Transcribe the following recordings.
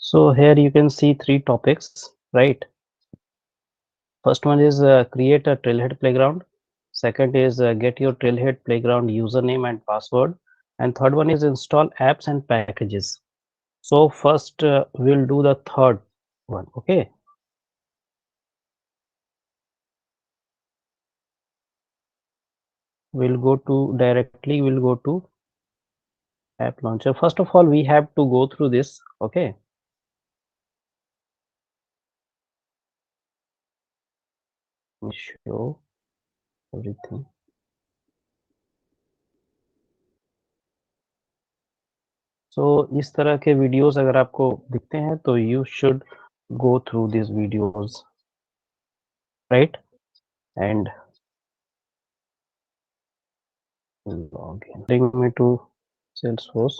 So here you can see three topics, right? First one is create a Trailhead playground. Second is get your Trailhead playground username and password. And third one is install apps and packages. So first we'll do the third one. Okay. We'll go to app launcher. First of all, we have to go through this. Okay. Let me show everything. So इस तरह के videos अगर आपको दिखते हैं तो you should go through these videos, right? And log in. Bring me to Salesforce.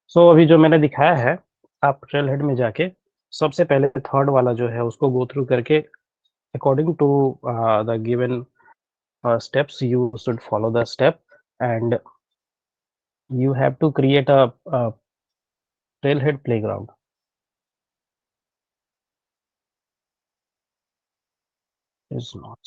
So अभी जो मैंने दिखाया है, आप ट्रेलहेड में जाके सबसे पहले थर्ड वाला जो है उसको गो थ्रू करके according to the given steps you should follow the step and you have to create a trailhead playground. Is not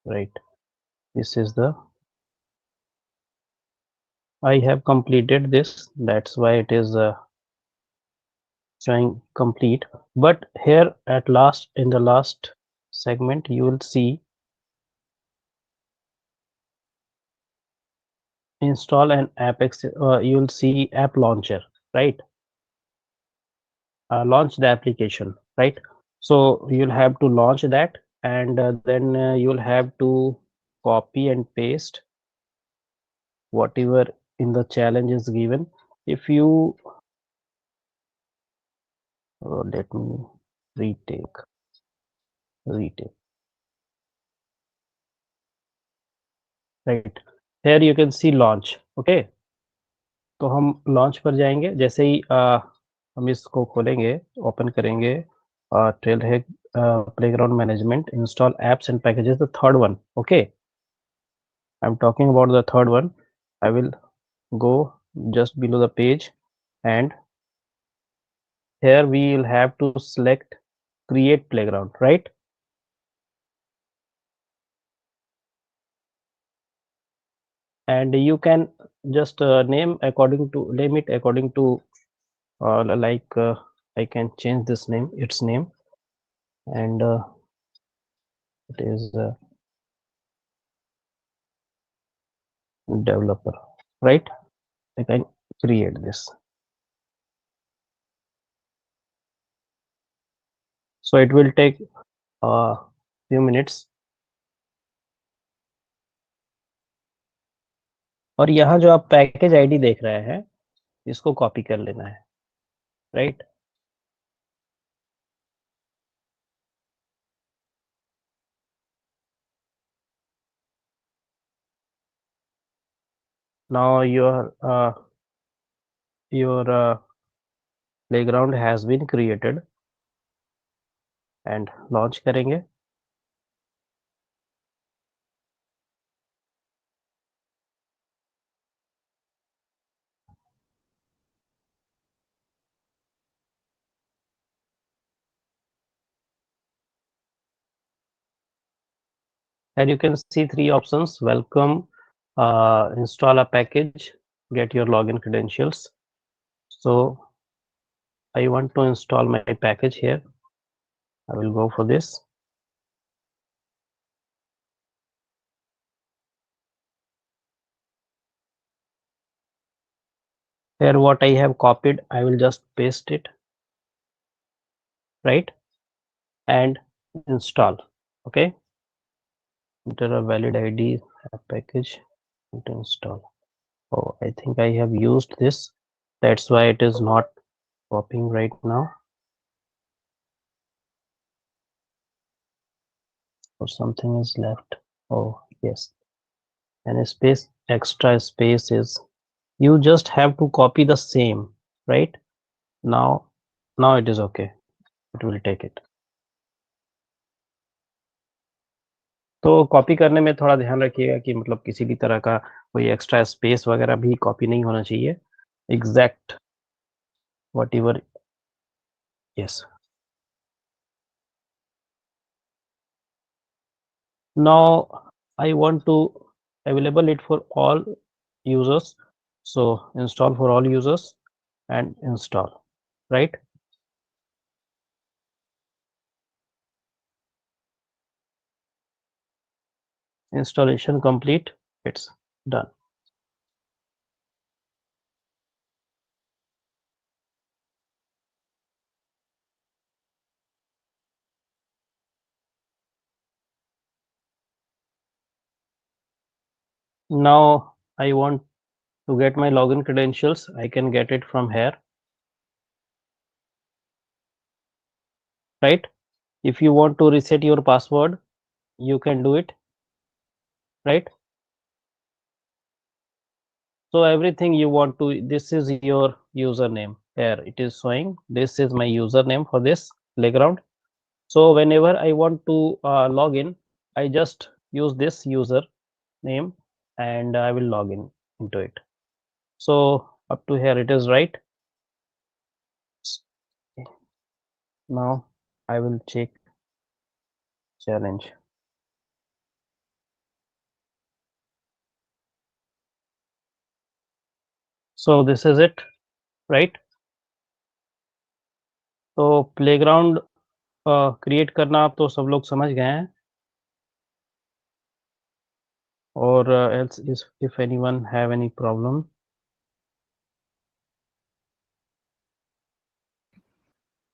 right. This is the I have completed this. That's why it is showing complete. But here at last in the last segment you will see install an app. You will see app launcher, right? Launch the application, right? So you'll have to launch that and then you'll have to copy and paste whatever in the challenge is given. If you let me retake right. Here you can see launch. Okay, तो हम launch पर जाएंगे जैसे ही हम इसको खोलेंगे, open करेंगे trailhead playground management, install apps and packages, the third one. Okay, I'm talking about the third one. I will go just below the page and here we will have to select create playground, right? And you can just name it according to I can change this name, its name, and it is developer, right? I can create this. So it will take a few minutes. और यहाँ जो आप package ID देख रहे हैं इसको copy कर लेना है, right? Now your playground has been created and launch करेंगे. And you can see three options: welcome, install a package, get your login credentials. So I want to install my package here. I will go for this. Here what I have copied, I will just paste it, right? And install. Okay. Enter a valid ID, app package, and install. Oh, I think I have used this. That's why it is not copying right now. Or something is left. Oh, yes. And a space, extra space is, you just have to copy the same, right? Now, now it is okay. It will take it. तो copy करने में थोड़ा ध्यान रखिएगा कि मतलब किसी भी तरह का कोई एक्स्ट्रा स्पेस वगैरह भी कॉपी नहीं होना चाहिए। Exact whatever. Yes. Now I want to available it for all users. So install for all users and install, right? Installation complete. It's done. Now I want to get my login credentials. I can get it from here, right? If you want to reset your password, you can do it, right? So everything you want to, this is your username here. It is showing this is my username for this playground. So whenever I want to log in, I just use this user name and I will log in into it. So up to here it is right. Now I will check challenge. So this is it, right? तो playground create करना आप तो सब लोग समझ गए हैं, और else is if anyone have any problem,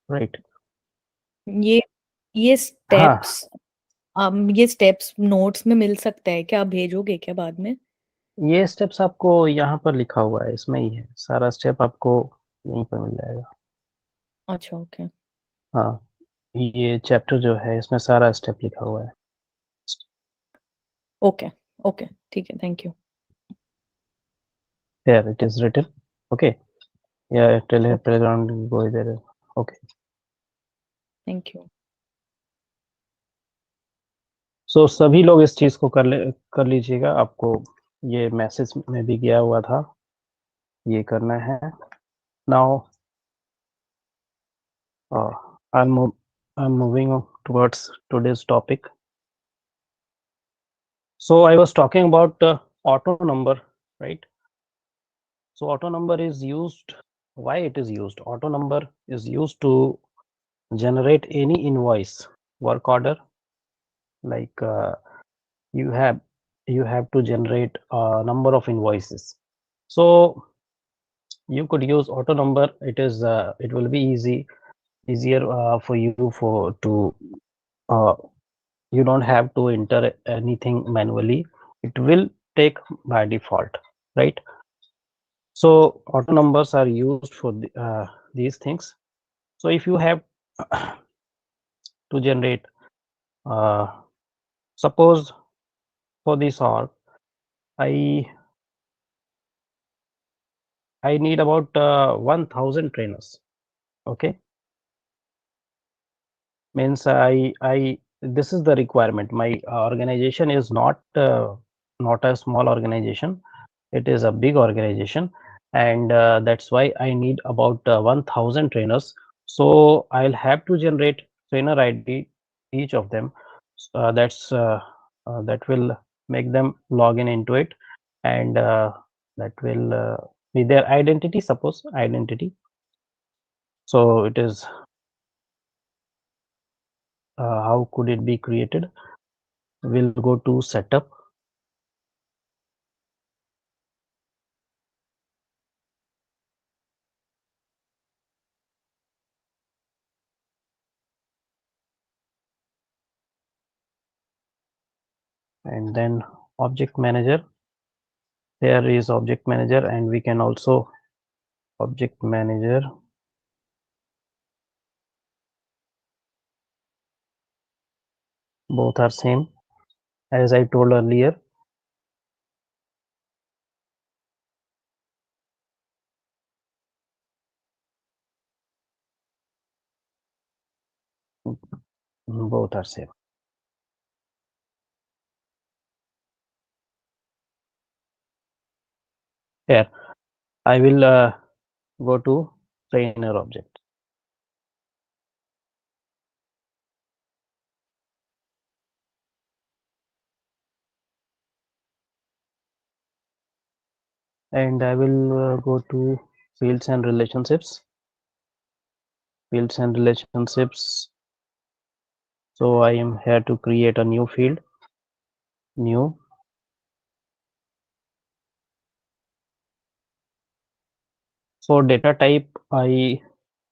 right? ये ये हाँ, स्टेप्स नोट्स में मिल सकता है क्या? आप भेजोगे क्या बाद में? ये स्टेप्स आपको यहाँ पर लिखा हुआ है, इसमें ही है सारा स्टेप, आपको यहीं पर मिल जाएगा। अच्छा, ओके। हाँ, ये चैप्टर जो है इसमें सारा स्टेप लिखा हुआ है। ओके, ओके, ठीक है, thank you. Here it is written. Okay. Yeah, tell her okay, playground go there. Okay. Thank you. So सभी लोग इस चीज को कर लीजिएगा, आपको ये मैसेज में भी गया हुआ था, ये करना है। Now I'm moving towards today's topic. So I was talking about auto number, right? So auto number is used. Why it is used? Auto number is used to generate any invoice, work order, like you have to generate a number of invoices. So you could use auto number. It is it will be easier for you for to uh, you don't have to enter anything manually. It will take by default, right? So auto numbers are used for these things. So if you have to generate uh, suppose for this org, i I need about 1000 trainers. Okay, means I this is the requirement. My organization is not a small organization. It is a big organization, and that's why I need about 1000 trainers. So I'll have to generate trainer ID each of them. That will make them log in into it, and that will be their identity. Suppose identity. So it is how could it be created? We'll go to setup, and then object manager. There is object manager, and we can also object manager, both are same, as I told earlier. Both are same. Here, I will go to trainer object. And I will go to fields and relationships. Fields and relationships. So I am here to create a new field. New. For data type, I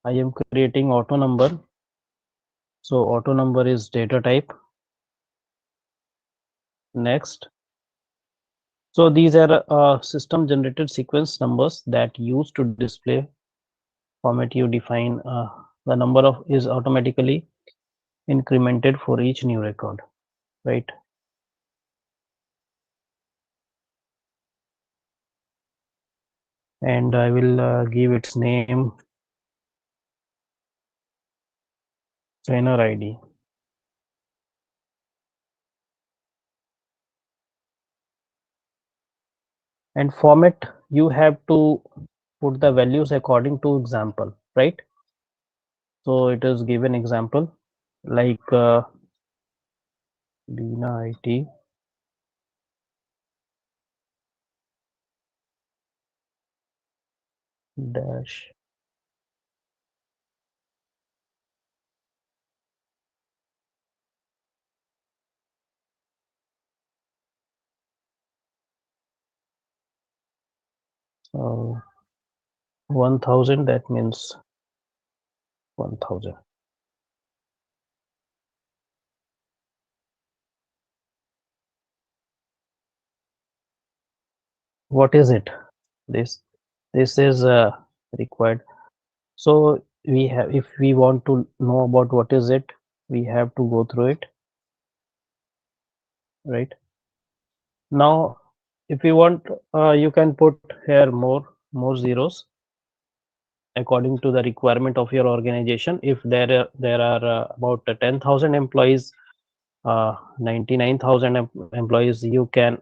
am creating auto number. So auto number is data type. Next. So these are system generated sequence numbers that used to display format you define. The number of is automatically incremented for each new record, right? And I will give its name trainer ID. And format, you have to put the values according to example, right? So it is given example like Dina IT dash 1000, that means 1000. What is it? This is required. So we have, if we want to know about what is it, we have to go through it, right? Now, if you want, you can put here more zeros according to the requirement of your organization. If there are about 10,000 employees, 99,000 employees, you can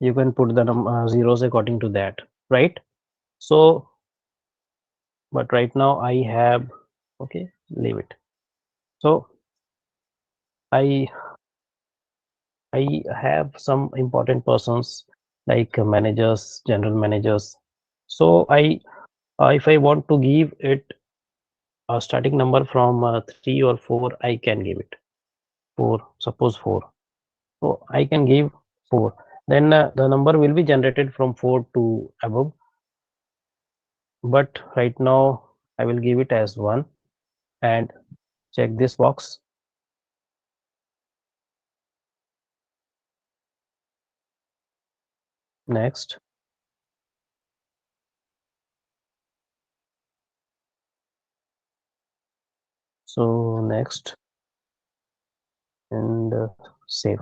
put the zeros according to that, right? So, but right now I have, okay, leave it. So I I have some important persons like managers, general managers. So if I want to give it a starting number from 3 or 4, I can give it 4, suppose 4. So I can give 4. Then the number will be generated from 4 to above. But right now I will give it as 1 and check this box. Next. So next and save.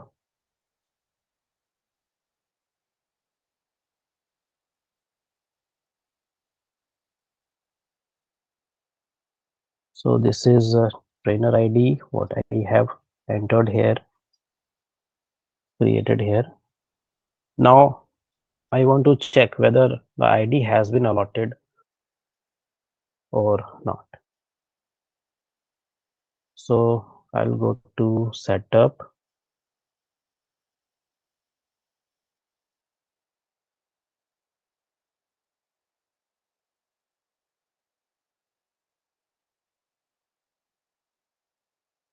So this is trainer ID, what I have entered here, created here. Now I want to check whether the ID has been allotted or not. So I'll go to setup.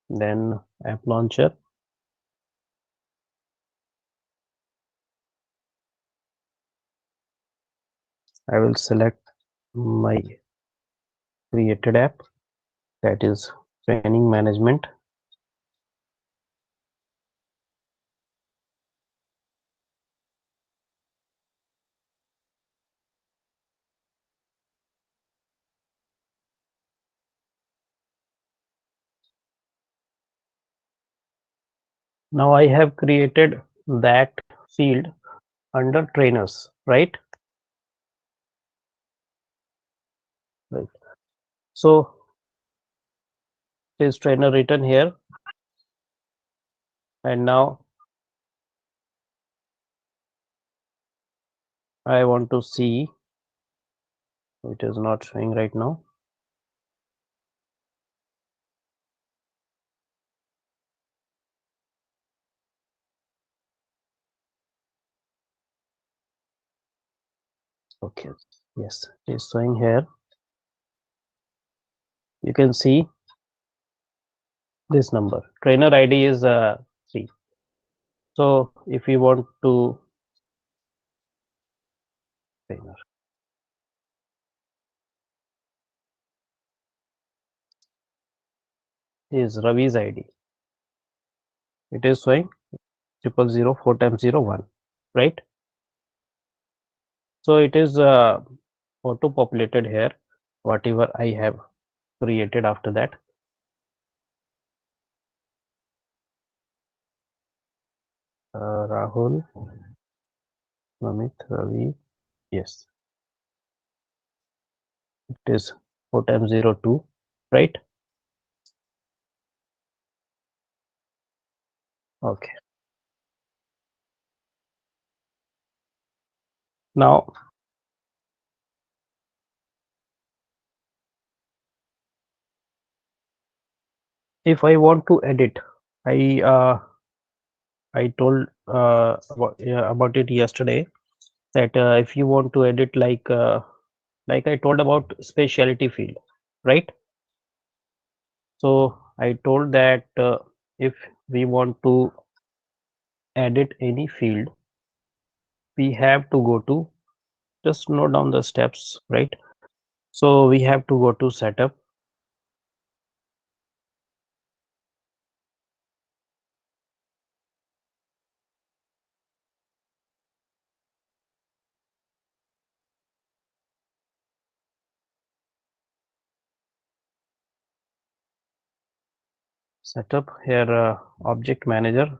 Then app launcher. I will select my created app, that is training management. Now I have created that field under trainers, right? Right. So is trainer written here, and now I want to see. It is not showing right now. Okay. Yes, it is showing here. You can see this number. Trainer ID is 3. So if you want to trainer is Ravi's ID. It is showing 000 4 times 0 1, right? So it is auto populated here. Whatever I have created after that. Rahul, Amit, Ravi. Yes, it is 4 times 0 2, right? Okay. Now, if I want to edit, I told about it yesterday that if you want to edit like I told about specialty field, right? So I told that if we want to edit any field, we have to go to, just note down the steps, right? So we have to go to setup here, object manager.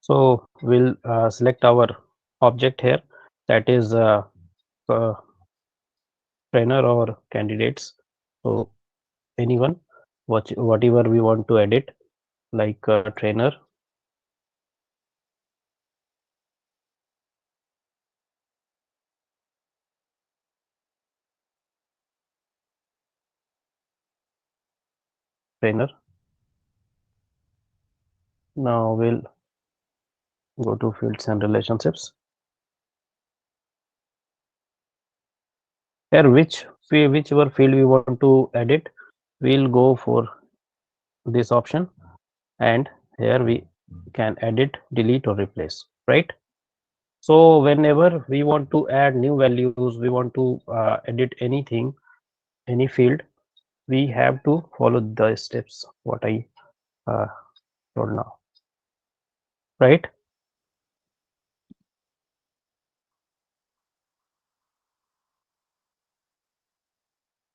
So we'll select our object here, that is uh, trainer or candidates. So anyone, whatever we want to edit, like trainer, trainer. Now we'll go to fields and relationships. Here, whichever field we want to edit, we'll go for this option, and here we can edit, delete, or replace, right? So whenever we want to add new values, we want to edit anything, any field, we have to follow the steps what I uh, told now, right?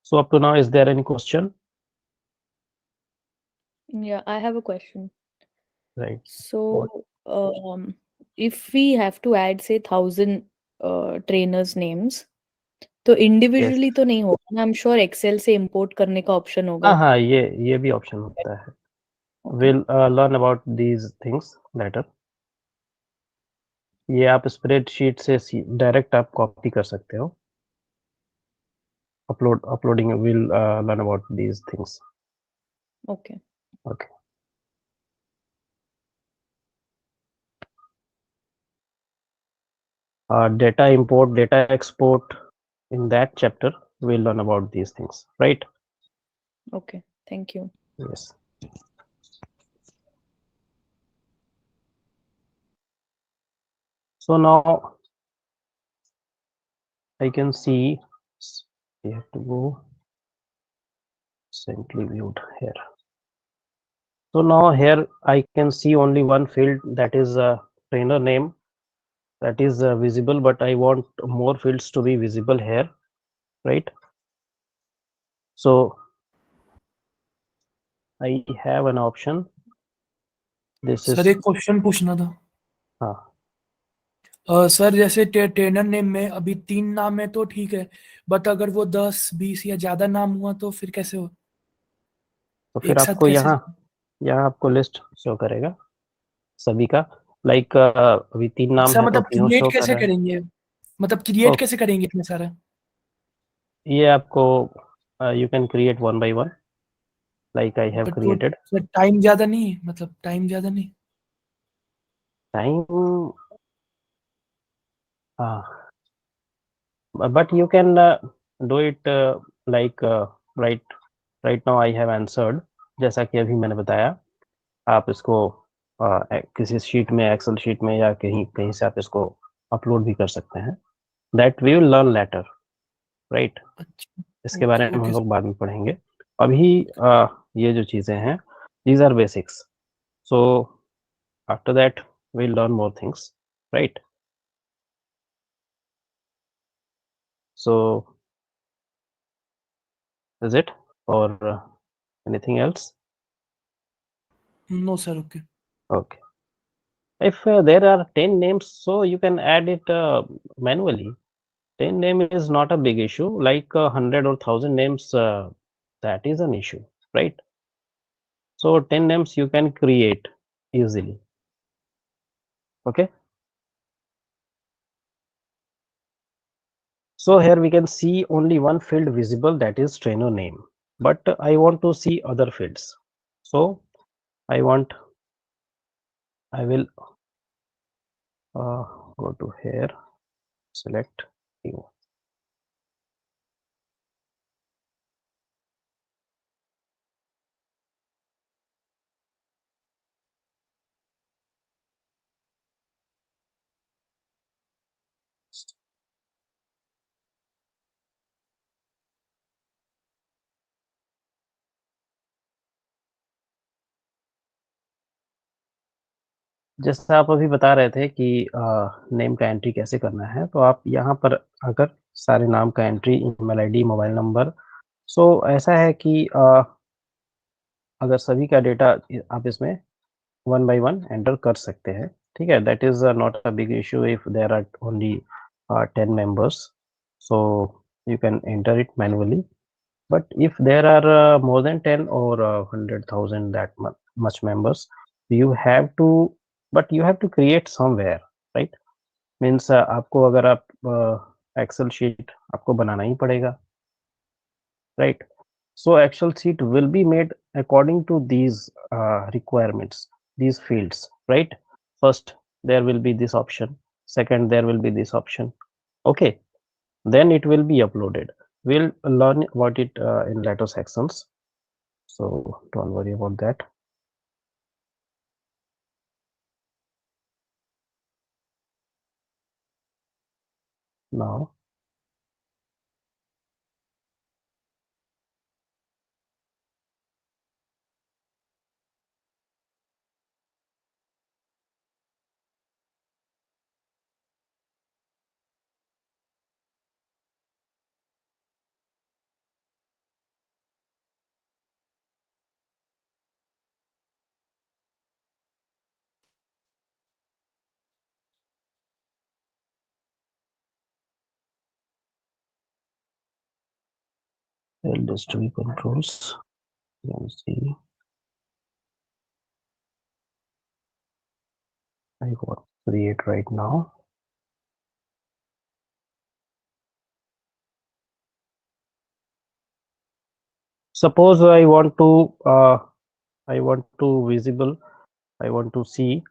So up to now, is there any question? Yeah, I have a question. Right. What? So, if we have to add, say, 1,000 trainers names, तो Yes. Individually तो नहीं होगा ना, I am sure Excel से import करने का option हाँ होगा। हाँ, ये भी ऑप्शन होता है. Okay, We'll learn about these things later. ये आप स्प्रेडशीट से डायरेक्ट आप कॉपी कर सकते हो. Uploading, we'll learn about these things. Okay, Okay. Data import, data export, in that chapter we'll learn about these things, right? Okay, thank you. Yes. So now I can see we have to go simply viewed here. So now here I can see only one field, that is a trainer name, that is visible, but I want more fields to be visible here. right? So I have an option. This sir is एक question पूछना था। हाँ, sir जैसे trainer name में अभी 3 नाम है तो ठीक है, बट अगर वो 10 20 या ज्यादा नाम हुआ तो फिर कैसे हो, तो फिर एक साथ आपको कैसे? यहाँ यहाँ आपको लिस्ट शो करेगा सभी का। लाइक अभी 3 नाम अच्छा है तो मतलब तीनों क्रिएट शो कर कैसे रहा है। करेंगे, मतलब क्रिएट ओके, कैसे करेंगे इतने सारा? ये आपको you can create one by one, like I have but तो क्रिएटेड। सर टाइम ज्यादा नहीं है, मतलब टाइम ज्यादा नहीं? टाइम, हाँ, but you can do it like right right now I have answered, जैसा कि अभी मैंने बताया। आप इसको किसी शीट में, एक्सेल शीट में या कहीं कहीं से आप इसको अपलोड भी कर सकते हैं। That we will learn later, right? अच्छा। इसके ओके बारे में हम ओके। लोग बाद में पढ़ेंगे। अभी ये जो चीज़ें हैं, these our basics. So after that we'll learn more things, right? So is it, or anything else? No sir, okay. Okay. If there are 10 names, so you can add it manually. 10 name is not a big issue. Like 100 or 1000 names, that is an issue, right? So 10 names you can create easily. Okay. So here we can see only one field visible, that is trainer name. But I want to see other fields. So I will go to here, select new. जैसा आप अभी बता रहे थे कि name का entry कैसे करना है, तो आप यहाँ पर अगर सारे नाम का entry, email ID, mobile number, so ऐसा है कि अगर सभी का डेटा आप इसमें वन बाय वन एंटर कर सकते हैं, ठीक है? That is not a big issue if there are only 10 members, so you can enter it manually. But if there are more than 10 or 100,000 that much members, you have to, but you have to create somewhere, right? Means आपको अगर आप Excel sheet आपको बनाना ही पड़ेगा, right? So Excel sheet will be made according to these requirements, these fields, right? First, there will be this option. Second, there will be this option. Okay, then it will be uploaded. We'll learn about it in later sections. So don't worry about that. Now, industry controls. You can see I got create right now. Suppose I want to visible, I want to see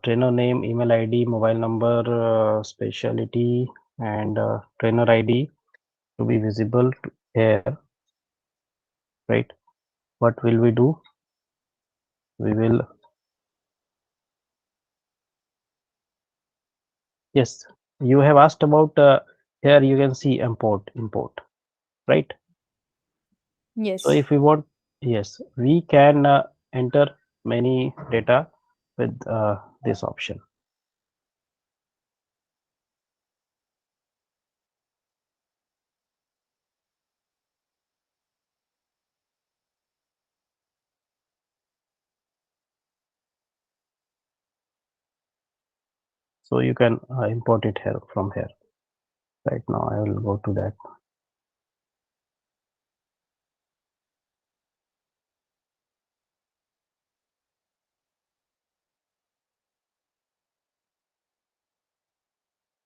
trainer name, email ID, mobile number, specialty, and trainer ID to be visible here, right? What will we do? We will, yes, you have asked about here you can see import, right? So Yes. if we want, yes, we can enter many data with this option. So you can import it here from here. Right now I will go to that.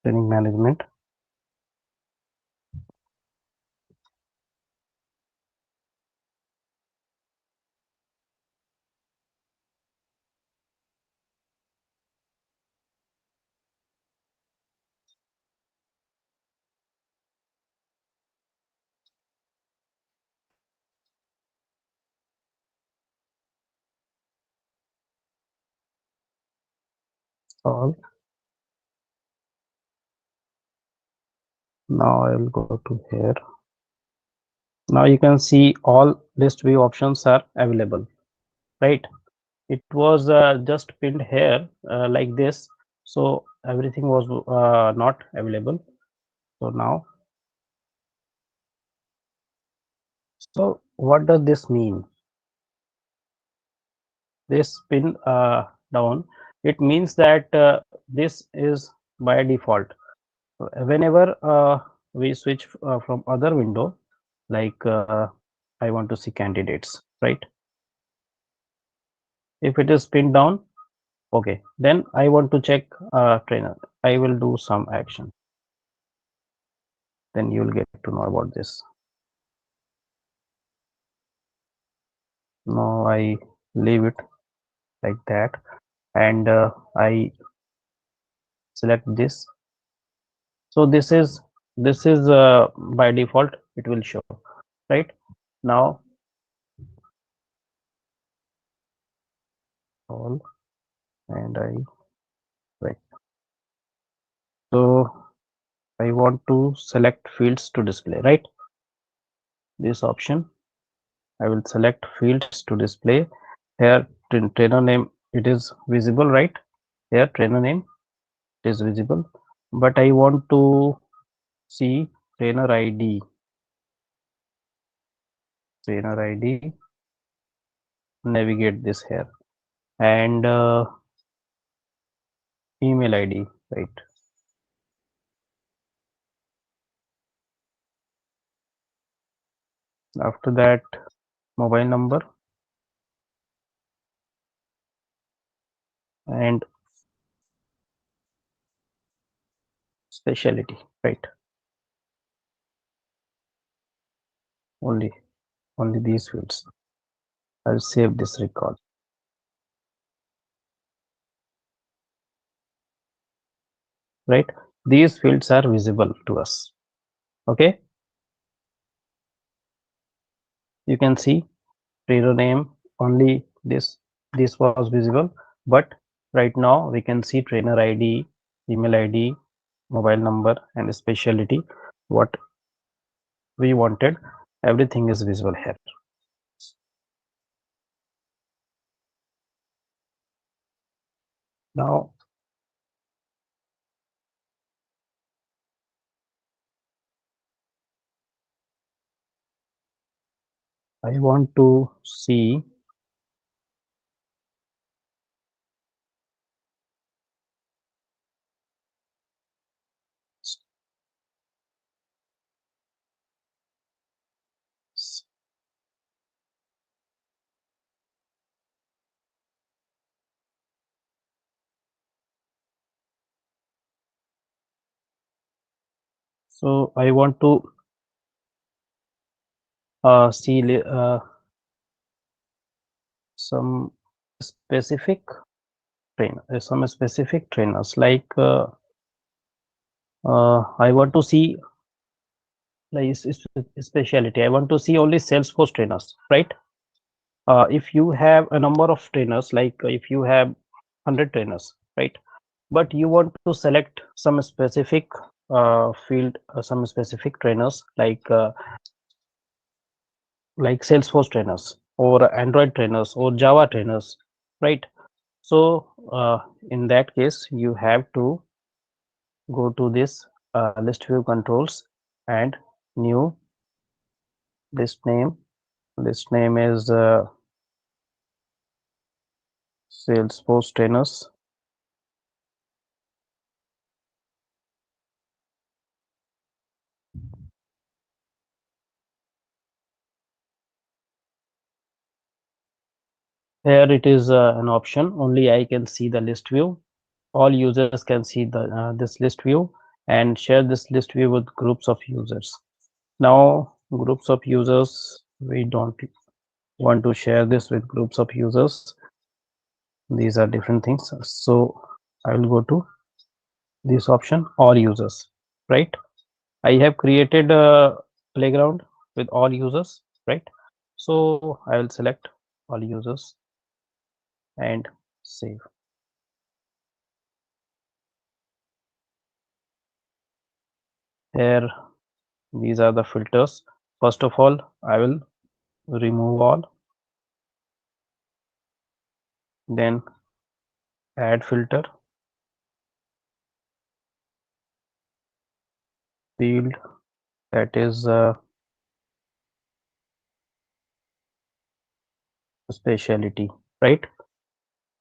Training management. All. Now I will go to here. Now you can see all list view options are available, right? It was just pinned here like this, so everything was not available. So now, so what does this mean? This pin down, it means that this is by default. Whenever we switch from other window, like I want to see candidates, right? If it is pinned down, okay, then I want to check trainer. I will do some action. Then you will get to know about this. Now I leave it like that, and I select this. So this is by default it will show, right? Now all, and I right. So I want to select fields to display, right? This option, I will select fields to display. Here trainer name, it is visible, right? Here trainer name is visible, but I want to see trainer ID. Trainer ID, navigate this here, and email ID, right? After that, mobile number and specialty, right? Only these fields. I'll save this record, right? These fields are visible to us. Okay, you can see trainer name, only this was visible, but right now we can see trainer ID, email ID, mobile number, and specialty. What we wanted, everything is visible here. Now I want to see so I want to see some specific trainers, like I want to see like specialty. I want to see only Salesforce trainers, right? If you have a number of trainers, like if you have 100 trainers, right? But you want to select some specific field, some specific trainers, like Salesforce trainers or Android trainers or Java trainers, right? So in that case, you have to go to this list view controls and new list name. List name is Salesforce trainers. Here it is an option. Only I can see the list view. All users can see this list view and share this list view with groups of users. Now, groups of users, we don't want to share this with groups of users. These are different things. So I will go to this option, all users, right? I have created a playground with all users, right? So I will select all users and save. Here, these are the filters. First of all, I will remove all, then add filter, field, that is specialty, right?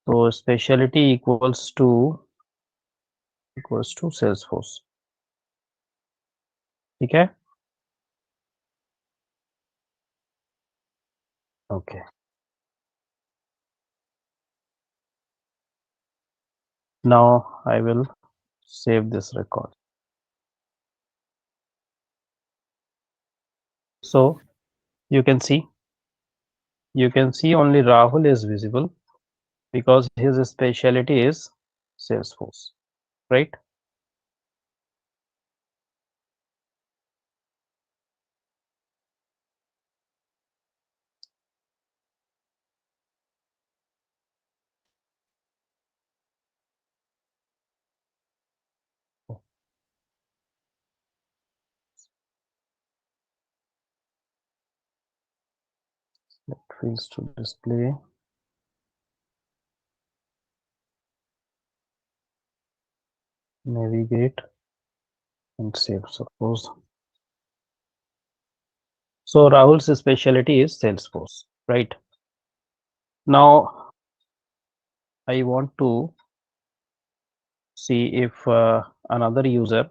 So specialty equals to Salesforce. ठीक है? Okay. Now I will save this record. So you can see only Rahul is visible because his specialty is Salesforce, right? Select fields to display, navigate and save. Suppose so Rahul's specialty is Salesforce, right? Now I want to see if another user,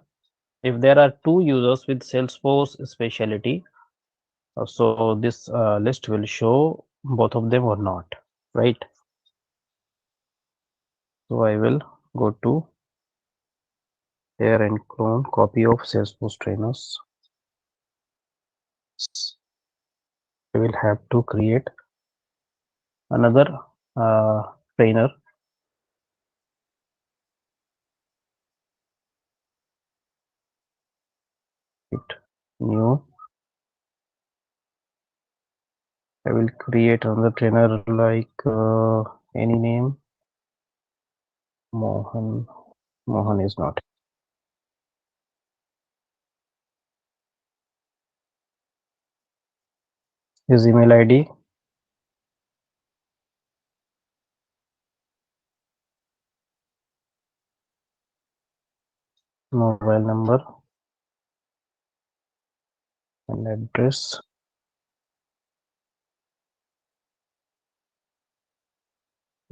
if there are two users with Salesforce specialty, so this list will show both of them or not, right? So I will go to here and clone copy of Salesforce trainers. I will have to create another trainer. New. I will create another trainer like any name. Mohan. Mohan is not. His email ID. Mobile number and address.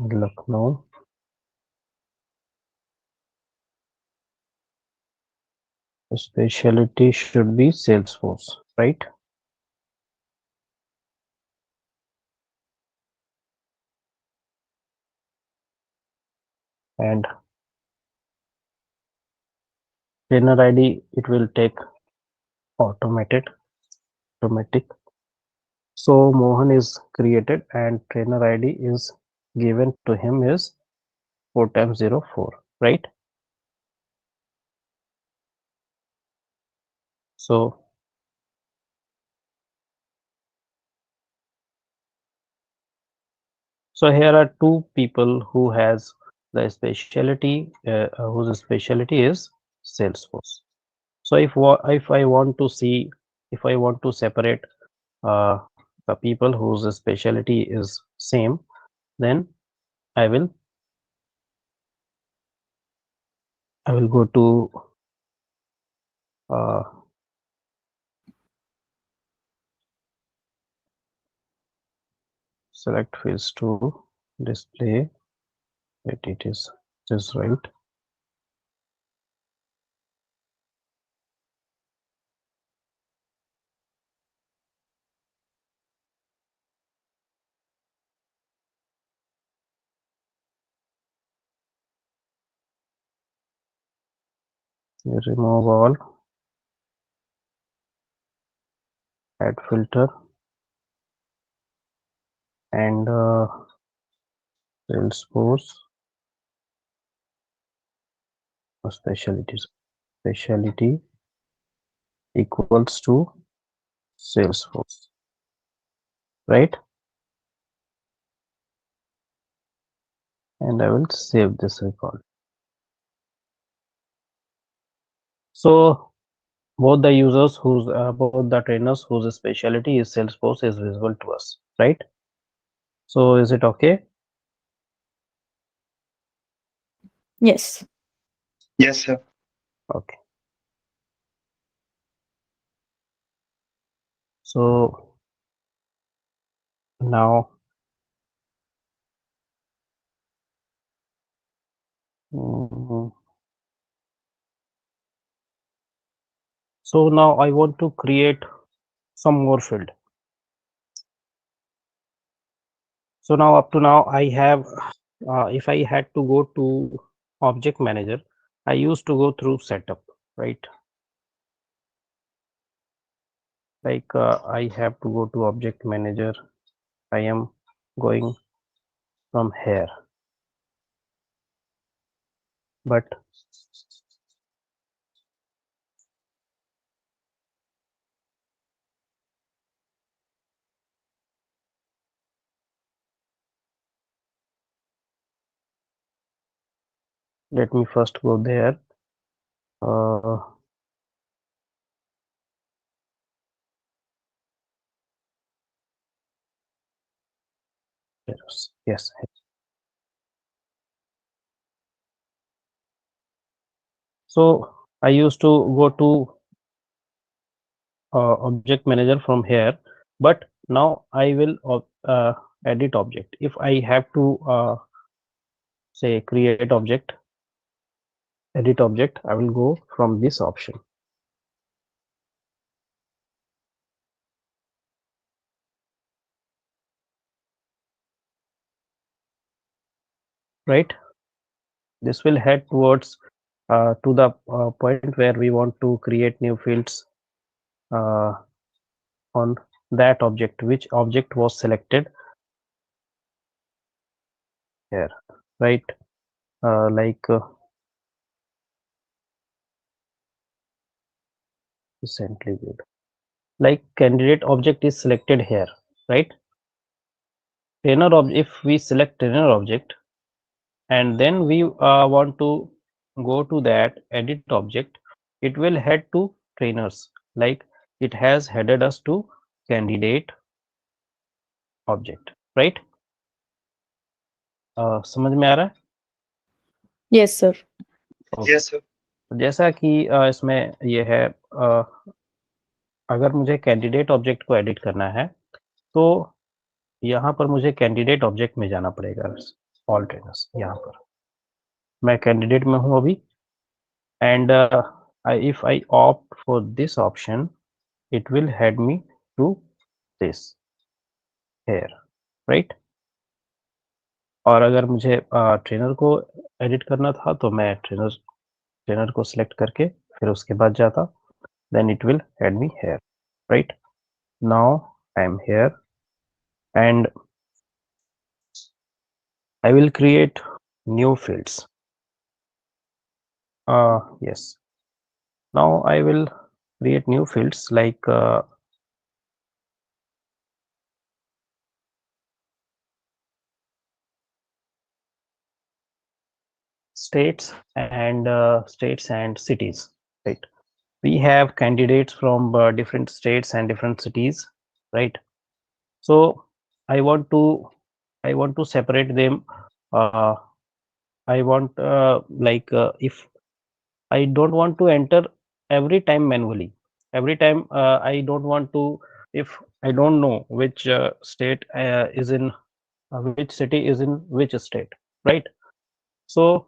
Lucknow. Specialty should be Salesforce, right? And trainer ID, it will take automatic. So Mohan is created and trainer ID is given to him is 4 times 0 4, right? So here are two people who has the specialty whose specialty is Salesforce. So if I want to see, if I want to separate uh, the people whose specialty is same, then I will go to uh, select fields to display. It is right. You remove all, add filter, and Salesforce specialties. Specialty equals to Salesforce, right? And I will save this record. So both the users both the trainers whose specialty is Salesforce is visible to us, right? So is it okay? Yes. Yes, sir. Okay. So now mm, so now I want to create some more field. So now up to now I have if I had to go to object manager, I used to go through setup, right? Like I have to go to object manager. I am going from here, but let me first go there. Yes. So I used to go to object manager from here, but now I will edit object. If I have to say create object, edit object, I will go from this option, right? This will head towards to the point where we want to create new fields uh, on that object, which object was selected here, right? Like recently viewed, like candidate object is selected here, right? Trainer object, if we select trainer object and then we want to go to that edit object, it will head to trainers, like it has headed us to candidate object, right? समझ में आ रहा है? Yes, sir. Okay. Yes, sir. जैसा कि इसमें ये है अगर मुझे कैंडिडेट ऑब्जेक्ट को एडिट करना है तो यहाँ पर मुझे कैंडिडेट ऑब्जेक्ट में जाना पड़ेगा, ऑल ट्रेनर्स, यहाँ पर मैं कैंडिडेट में हूँ अभी, and if I opt for this option, it will head me to this here, right? और अगर मुझे ट्रेनर को एडिट करना था तो मैं ट्रेनर को सिलेक्ट करके फिर उसके बाद जाता, then it will head me here, right? Now I am here and I will create new fields. Yes, now I will create new fields like states and cities, right? We have candidates from different states and different cities, right? So I want to separate them. I want if I don't want to enter every time manually, every time I don't want to, if I don't know which state is in which city is in which state, right? So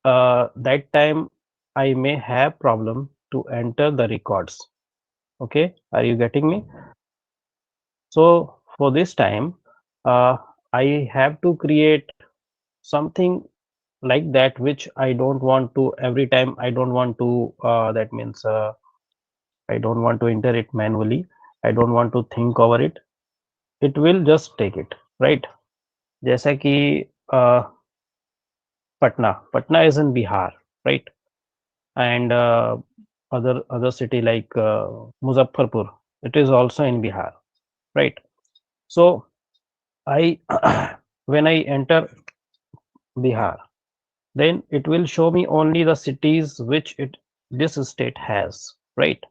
that time I may have problem to enter the records. Okay, are you getting me? So for this time, I have to create something like that, which I don't want to every time. I don't want to that means I don't want to enter it manually. I don't want to think over it. It will just take it, right? जैसा कि Patna is in Bihar, right? And other city like Muzaffarpur, it is also in Bihar, right? So I when I enter Bihar, then it will show me only the cities which this state has, right?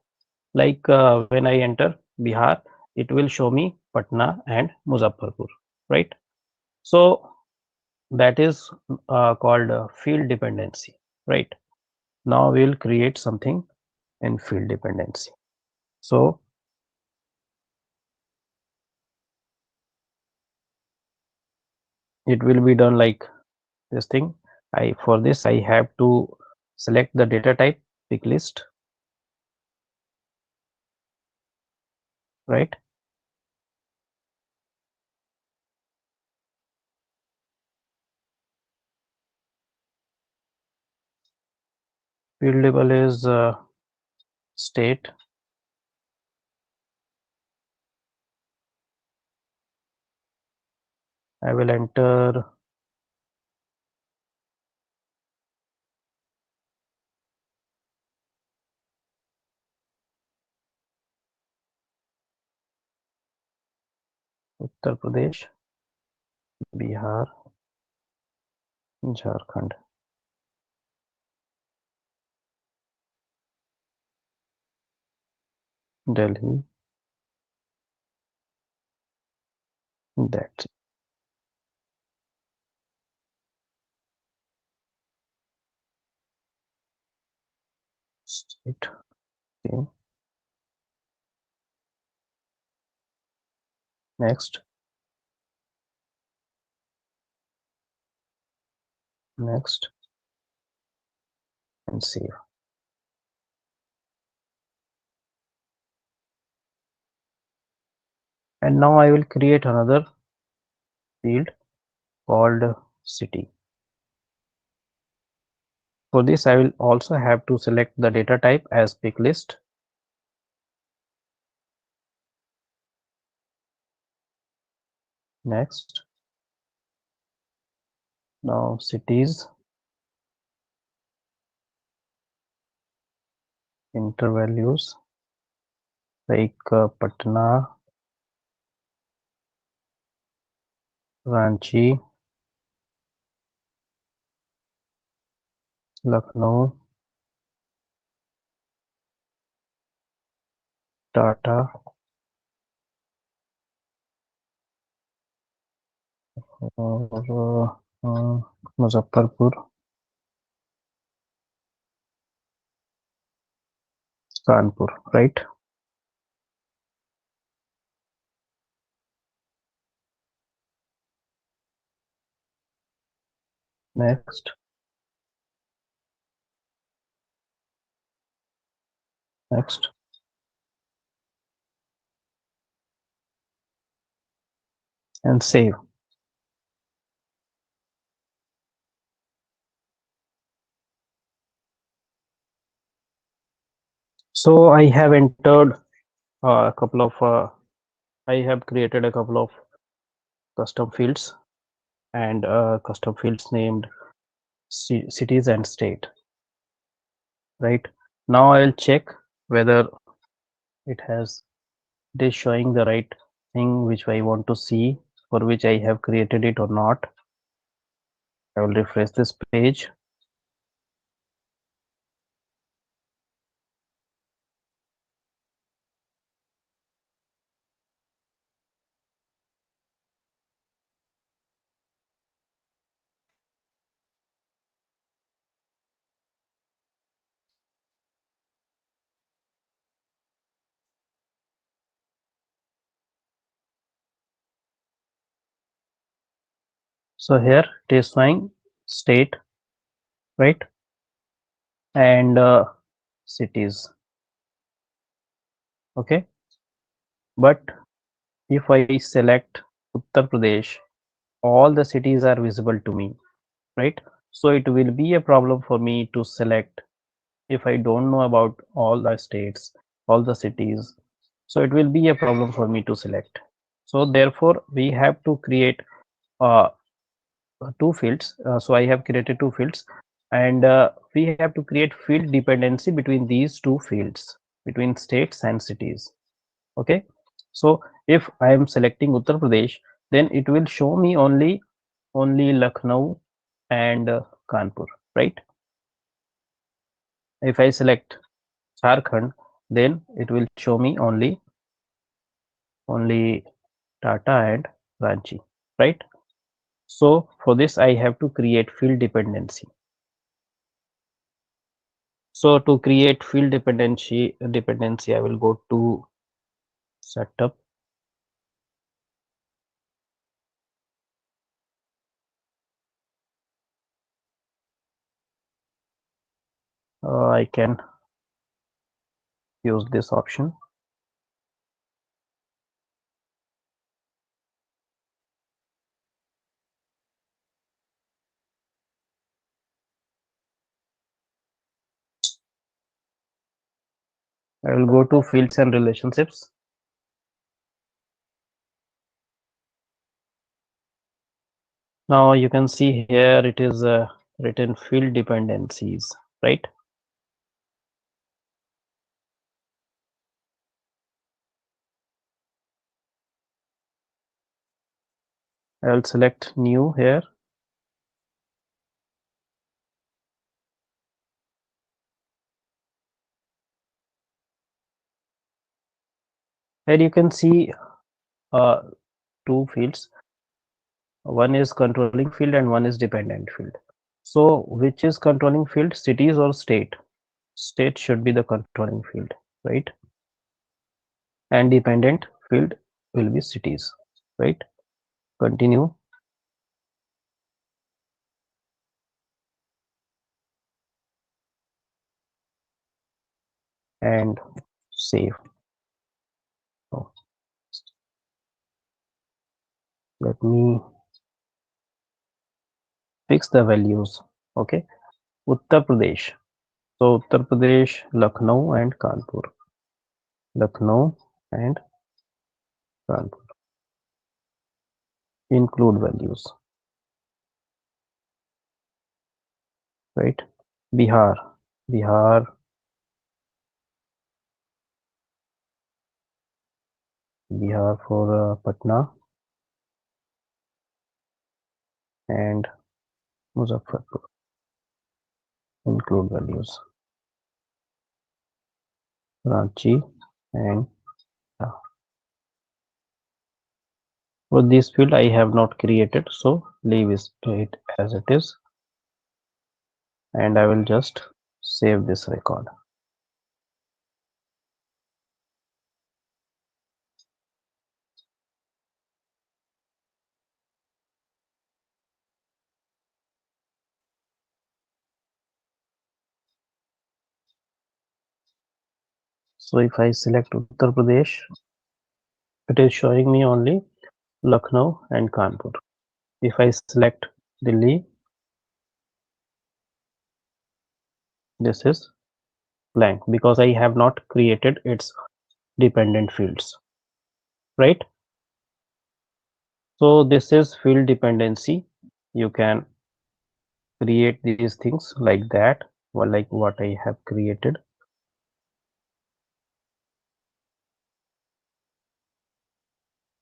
Like when I enter Bihar, it will show me Patna and Muzaffarpur, right? So that is called field dependency, right? Now we'll create something in field dependency. So it will be done like this thing. For this I have to select the data type pick list, right? Field label is state. I will enter Uttar Pradesh, Bihar, Jharkhand, Delhi. That's state. Okay. Next, next, and save. And now I will create another field called city. For this, I will also have to select the data type as pick list. Next, now cities, enter values like Patna, Ranchi, Lucknow, Tata, और Muzaffarpur, Kanpur, right? Next, next, and save. So I have entered a couple of I have created a couple of custom fields and custom fields named cities and state, right? Now I'll check whether it has it is showing the right thing which I want to see, for which I have created it or not. I will refresh this page. So here it is showing state, right? And cities. Okay. But if I select Uttar Pradesh, all the cities are visible to me, right? So it will be a problem for me to select if I don't know about all the states, all the cities. So it will be a problem for me to select. So therefore we have to create uh, two fields. So I have created two fields, and we have to create field dependency between these two fields, between states and cities. Okay, so if I am selecting Uttar Pradesh, then it will show me only Lucknow and Kanpur, right? If I select Jharkhand, then it will show me only Tata and Ranchi, right? So for this I have to create field dependency. So to create field dependency, I will go to setup. I can use this option. I will go to fields and relationships. Now you can see here it is written field dependencies, right? I will select new here. Here you can see uh, two fields. One is controlling field and one is dependent field. So which is controlling field, cities or state? State should be the controlling field, right? And dependent field will be cities, right? Continue. And save. Oh, let me fix the values. Okay, Uttar Pradesh. So Uttar Pradesh, Lucknow and Kanpur. Lucknow and Kanpur. Include values, right? Bihar. Bihar. Bihar for Patna and Muzaffarpur. Include values. Ranchi and for this field I have not created, so leave it as it is, and I will just save this record. So if I select Uttar Pradesh, it is showing me only Lucknow and Kanpur. If I select Delhi, this is blank because I have not created its dependent fields, right? So this is field dependency. You can create these things like that, or like what I have created.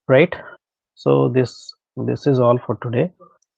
Right? So this is all for today.